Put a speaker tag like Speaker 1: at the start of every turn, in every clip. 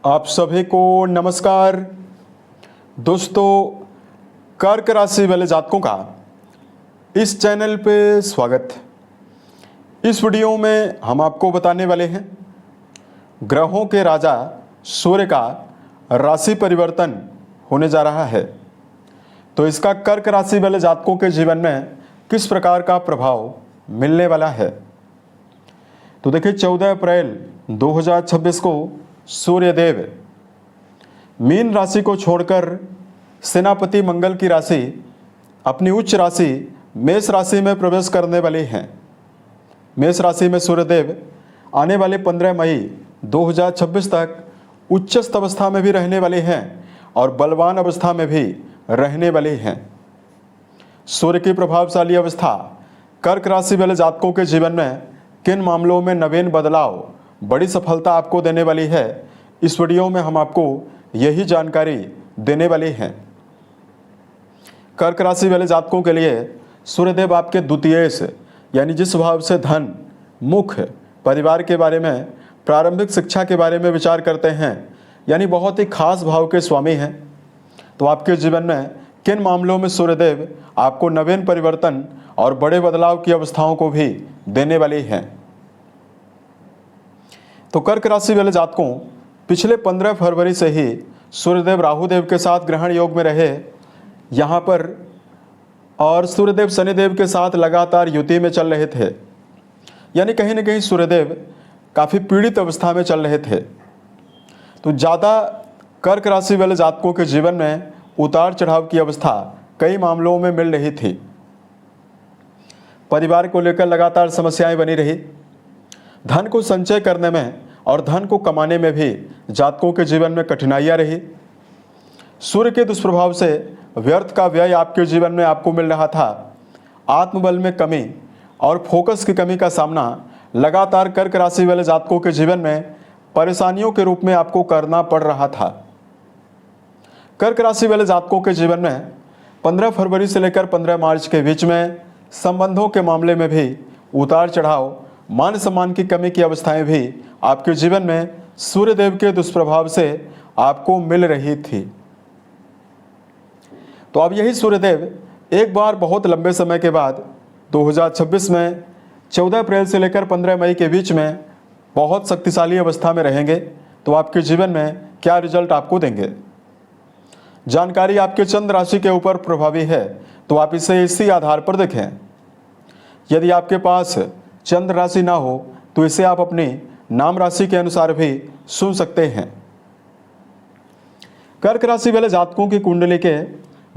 Speaker 1: आप सभी को नमस्कार। दोस्तों, कर्क राशि वाले जातकों का इस चैनल पे स्वागत। इस वीडियो में हम आपको बताने वाले हैं ग्रहों के राजा सूर्य का राशि परिवर्तन होने जा रहा है, तो इसका कर्क राशि वाले जातकों के जीवन में किस प्रकार का प्रभाव मिलने वाला है। तो देखिए, 14 अप्रैल 2026 को सूर्यदेव मीन राशि को छोड़कर सेनापति मंगल की राशि अपनी उच्च राशि मेष राशि में प्रवेश करने वाले हैं। मेष राशि में सूर्यदेव आने वाले 15 मई 2026 तक उच्चस्थ अवस्था में भी रहने वाले हैं और बलवान अवस्था में भी रहने वाले हैं। सूर्य की प्रभावशाली अवस्था कर्क राशि वाले जातकों के जीवन में किन मामलों में नवीन बदलाव, बड़ी सफलता आपको देने वाली है, इस वीडियो में हम आपको यही जानकारी देने वाले हैं। कर्क राशि वाले जातकों के लिए सूर्यदेव आपके द्वितीय से यानी जिस भाव से धन, मुख्य, परिवार के बारे में, प्रारंभिक शिक्षा के बारे में विचार करते हैं, यानी बहुत ही खास भाव के स्वामी हैं। तो आपके जीवन में किन मामलों में सूर्यदेव आपको नवीन परिवर्तन और बड़े बदलाव की अवस्थाओं को भी देने वाली हैं। तो कर्क राशि वाले जातकों, पिछले 15 फरवरी से ही सूर्यदेव राहुदेव के साथ ग्रहण योग में रहे यहाँ पर, और सूर्यदेव शनिदेव के साथ लगातार युति में चल रहे थे, यानी कहीं ना कहीं सूर्यदेव काफ़ी पीड़ित अवस्था में चल रहे थे। तो ज़्यादा कर्क राशि वाले जातकों के जीवन में उतार चढ़ाव की अवस्था कई मामलों में मिल रही थी। परिवार को लेकर लगातार समस्याएं बनी रही। धन को संचय करने में और धन को कमाने में भी जातकों के जीवन में कठिनाइयां रही। सूर्य के दुष्प्रभाव से व्यर्थ का व्यय आपके जीवन में आपको मिल रहा था। आत्मबल में कमी और फोकस की कमी का सामना लगातार कर्क राशि वाले जातकों के जीवन में परेशानियों के रूप में आपको करना पड़ रहा था। कर्क राशि वाले जातकों के जीवन में 15 फरवरी से लेकर 15 मार्च के बीच में संबंधों के मामले में भी उतार चढ़ाव, मान सम्मान की कमी की अवस्थाएं भी आपके जीवन में सूर्यदेव के दुष्प्रभाव से आपको मिल रही थी। तो अब यही सूर्यदेव एक बार बहुत लंबे समय के बाद 2026 में 14 अप्रैल से लेकर 15 मई के बीच में बहुत शक्तिशाली अवस्था में रहेंगे। तो आपके जीवन में क्या रिजल्ट आपको देंगे, जानकारी आपके चंद्र राशि के ऊपर प्रभावी है, तो आप इसे इसी आधार पर देखें। यदि आपके पास चंद्र राशि ना हो तो इसे आप अपनी नाम राशि के अनुसार भी सुन सकते हैं। कर्क राशि वाले जातकों की कुंडली के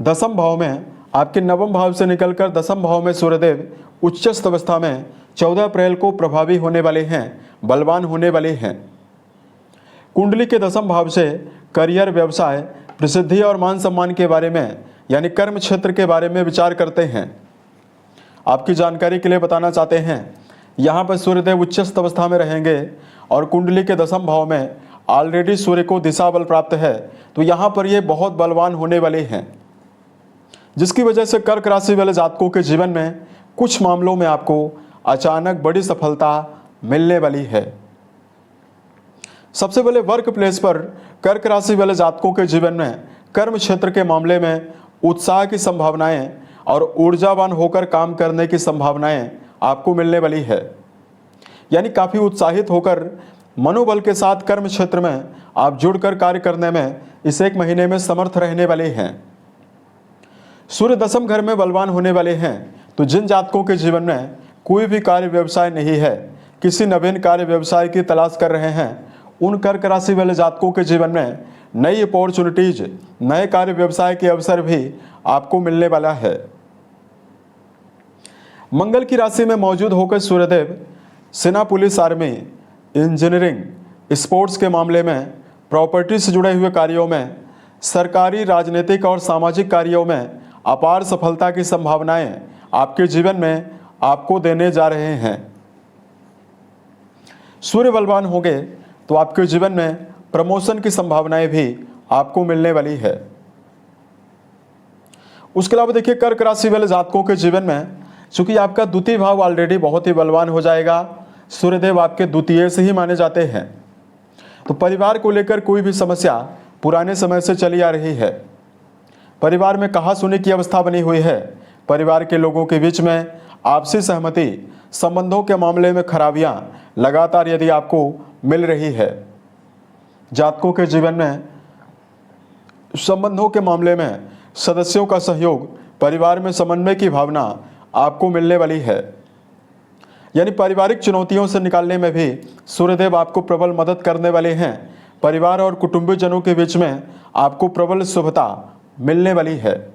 Speaker 1: दसम भाव में आपके नवम भाव से निकलकर दसम भाव में सूर्यदेव उच्चस्थ अवस्था में 14 अप्रैल को प्रभावी होने वाले हैं, बलवान होने वाले हैं। कुंडली के दसम भाव से करियर, व्यवसाय, प्रसिद्धि और मान सम्मान के बारे में यानी कर्म क्षेत्र के बारे में विचार करते हैं। आपकी जानकारी के लिए बताना चाहते हैं, यहाँ पर सूर्यदेव उच्चस्थ अवस्था में रहेंगे और कुंडली के दसम भाव में ऑलरेडी सूर्य को दिशा बल प्राप्त है, तो यहाँ पर ये बहुत बलवान होने वाले हैं, जिसकी वजह से कर्क राशि वाले जातकों के जीवन में कुछ मामलों में आपको अचानक बड़ी सफलता मिलने वाली है। सबसे पहले वर्क प्लेस पर कर्क राशि वाले जातकों के जीवन में कर्म क्षेत्र के मामले में उत्साह की संभावनाएं और ऊर्जावान होकर काम करने की संभावनाएं आपको मिलने वाली है, यानी काफ़ी उत्साहित होकर मनोबल के साथ कर्म क्षेत्र में आप जुड़कर कार्य करने में इस एक महीने में समर्थ रहने वाले हैं। सूर्य दसम घर में बलवान होने वाले हैं, तो जिन जातकों के जीवन में कोई भी कार्य व्यवसाय नहीं है, किसी नवीन कार्य व्यवसाय की तलाश कर रहे हैं, उन कर्क राशि वाले जातकों के जीवन में नई अपॉर्चुनिटीज, नए कार्य व्यवसाय के अवसर भी आपको मिलने वाला है। मंगल की राशि में मौजूद होकर सूर्यदेव सेना, पुलिस, आर्मी, इंजीनियरिंग, स्पोर्ट्स के मामले में, प्रॉपर्टी से जुड़े हुए कार्यों में, सरकारी, राजनीतिक और सामाजिक कार्यों में अपार सफलता की संभावनाएं आपके जीवन में आपको देने जा रहे हैं। सूर्य बलवान होंगे तो आपके जीवन में प्रमोशन की संभावनाएं भी आपको मिलने वाली है। उसके अलावा देखिए, कर्क राशि वाले जातकों के जीवन में चूंकि आपका द्वितीय भाव ऑलरेडी बहुत ही बलवान हो जाएगा, सूर्यदेव आपके द्वितीय से ही माने जाते हैं, तो परिवार को लेकर कोई भी समस्या पुराने समय से चली आ रही है। परिवार में कहा-सुनी की अवस्था बनी हुई है। परिवार के लोगों के बीच में आपसी सहमति, संबंधों के मामले में खराबियां लगातार यदि आपको मिल रही है। जातकों के जीवन में संबंधों के मामले में सदस्यों का सहयोग, परिवार में समन्वय की भावना आपको मिलने वाली है। यानी पारिवारिक चुनौतियों से निकालने में भी सूर्यदेव आपको प्रबल मदद करने वाले हैं। परिवार और कुटुंबीजनों के बीच में आपको प्रबल शुभता मिलने वाली है।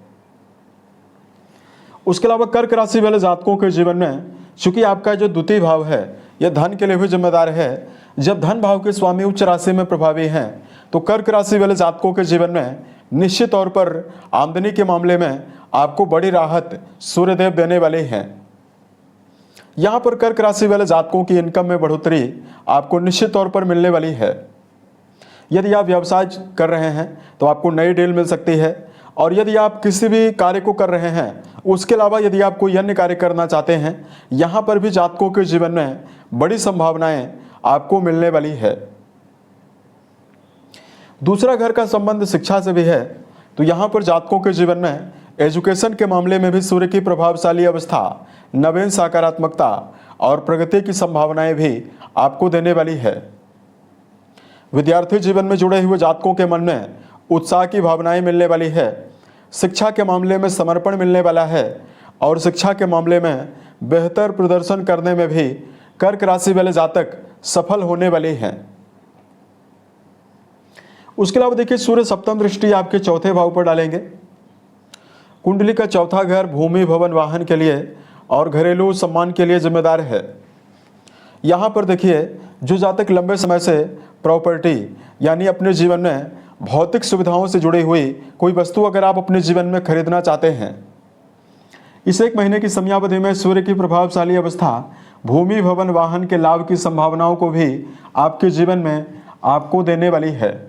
Speaker 1: उसके अलावा कर्क राशि वाले जातकों के जीवन में चूंकि आपका जो द्वितीय भाव है यह धन के लिए भी जिम्मेदार है। जब धन भाव के स्वामी उच्च राशि में प्रभावी हैं तो कर्क राशि वाले जातकों के जीवन में निश्चित तौर पर आमदनी के मामले में आपको बड़ी राहत सूर्यदेव देने वाले हैं। यहाँ पर कर्क राशि वाले जातकों की इनकम में बढ़ोतरी आपको निश्चित तौर पर मिलने वाली है। यदि आप व्यवसाय कर रहे हैं तो आपको नई डील मिल सकती है, और यदि आप किसी भी कार्य को कर रहे हैं उसके अलावा यदि आप कोई अन्य कार्य करना चाहते हैं, यहाँ पर भी जातकों के जीवन में बड़ी संभावनाएं आपको मिलने वाली है। दूसरा घर का संबंध शिक्षा से भी है, तो यहाँ पर जातकों के जीवन में एजुकेशन के मामले में भी सूर्य की प्रभावशाली अवस्था, नवीन सकारात्मकता और प्रगति की संभावनाएं भी आपको देने वाली है। विद्यार्थी जीवन में जुड़े हुए जातकों के मन में उत्साह की भावनाएं मिलने वाली है। शिक्षा के मामले में समर्पण मिलने वाला है और शिक्षा के मामले में बेहतर प्रदर्शन करने में भी कर्क राशि वाले जातक सफल होने वाले हैं। उसके अलावा देखिए, सूर्य सप्तम दृष्टि आपके चौथे भाव पर डालेंगे। कुंडली का चौथा घर भूमि, भवन, वाहन के लिए और घरेलू सम्मान के लिए जिम्मेदार है। यहाँ पर देखिए, जो जातक लंबे समय से प्रॉपर्टी यानी अपने जीवन में भौतिक सुविधाओं से जुड़ी हुई कोई वस्तु अगर आप अपने जीवन में खरीदना चाहते हैं, इस एक महीने की समयावधि में सूर्य की प्रभावशाली अवस्था भूमि, भवन, वाहन के लाभ की संभावनाओं को भी आपके जीवन में आपको देने वाली है।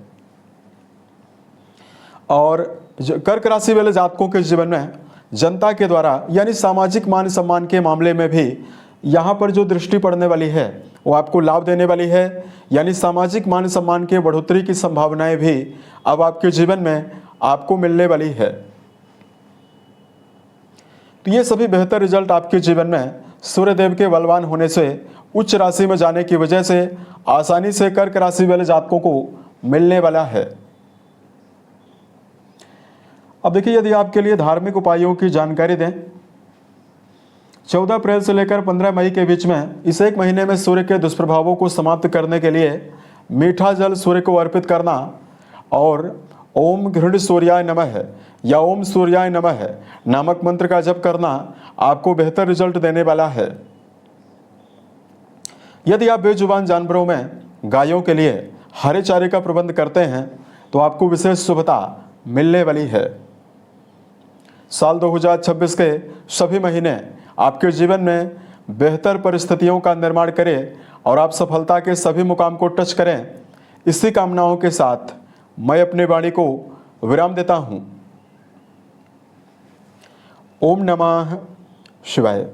Speaker 1: और कर्क राशि वाले जातकों के जीवन में जनता के द्वारा यानी सामाजिक मान सम्मान के मामले में भी यहाँ पर जो दृष्टि पड़ने वाली है वो आपको लाभ देने वाली है। यानी सामाजिक मान सम्मान के बढ़ोतरी की संभावनाएं भी अब आपके जीवन में आपको मिलने वाली है। तो ये सभी बेहतर रिजल्ट आपके जीवन में सूर्यदेव के बलवान होने से, उच्च राशि में जाने की वजह से आसानी से कर्क राशि वाले जातकों को मिलने वाला है। अब देखिए, यदि आपके लिए धार्मिक उपायों की जानकारी दें, 14 अप्रैल से लेकर 15 मई के बीच में इस एक महीने में सूर्य के दुष्प्रभावों को समाप्त करने के लिए मीठा जल सूर्य को अर्पित करना और ओम घृण सूर्याय नमः या ओम सूर्याय नमः नामक मंत्र का जप करना आपको बेहतर रिजल्ट देने वाला है। यदि आप बेजुबान जानवरों में गायों के लिए हरे चारे का प्रबंध करते हैं तो आपको विशेष शुभता मिलने वाली है। साल 2026 के सभी महीने आपके जीवन में बेहतर परिस्थितियों का निर्माण करें और आप सफलता के सभी मुकाम को टच करें। इसी कामनाओं के साथ मैं अपनी वाणी को विराम देता हूं। ओम नमः शिवाय।